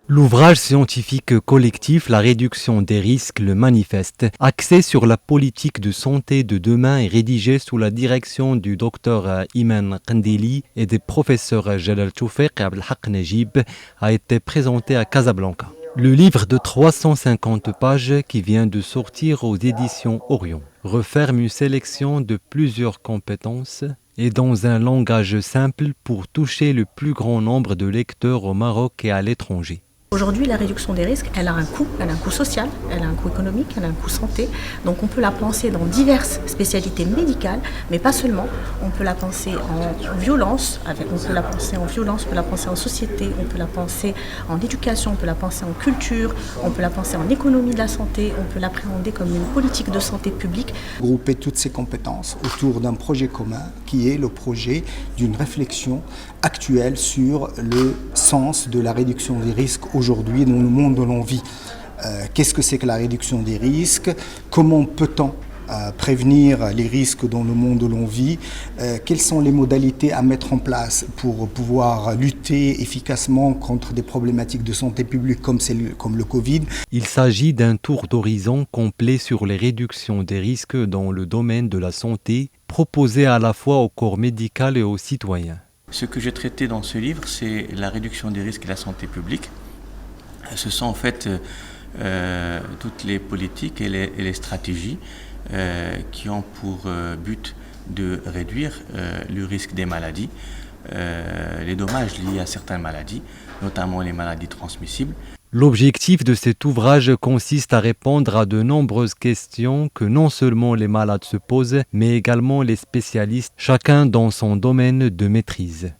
L'ouvrage scientifique collectif La réduction des risques, le manifeste, axé sur la politique de santé de demain et rédigé sous la direction du docteur Iman Kandili et des professeurs Jalal Toufek et Abdelhak Najib, a été présenté à Casablanca. Le livre de 350 pages qui vient de sortir aux éditions Orion referme une sélection de plusieurs compétences et dans un langage simple pour toucher le plus grand nombre de lecteurs au Maroc et à l'étranger. Aujourd'hui, la réduction des risques, elle a un coût social, elle a un coût économique, elle a un coût santé. Donc on peut la penser dans diverses spécialités médicales, mais pas seulement. On peut la penser en violence, on peut la penser en violence, on peut la penser en société, on peut la penser en éducation, on peut la penser en culture, on peut la penser en économie de la santé, on peut l'appréhender comme une politique de santé publique. Grouper toutes ces compétences autour d'un projet commun qui est le projet d'une réflexion actuelle sur le sens de la réduction des risques aujourd'hui dans le monde où l'on vit. Qu'est-ce que c'est que la réduction des risques? Comment peut-on prévenir les risques dans le monde où l'on vit? Quelles sont les modalités à mettre en place pour pouvoir lutter efficacement contre des problématiques de santé publique comme le Covid? Il s'agit d'un tour d'horizon complet sur les réductions des risques dans le domaine de la santé, proposé à la fois au corps médical et aux citoyens. Ce que j'ai traité dans ce livre, c'est la réduction des risques et la santé publique. Ce sont en fait toutes les politiques et les stratégies qui ont pour but de réduire le risque des maladies, les dommages liés à certaines maladies, notamment les maladies transmissibles. L'objectif de cet ouvrage consiste à répondre à de nombreuses questions que non seulement les malades se posent, mais également les spécialistes, chacun dans son domaine de maîtrise.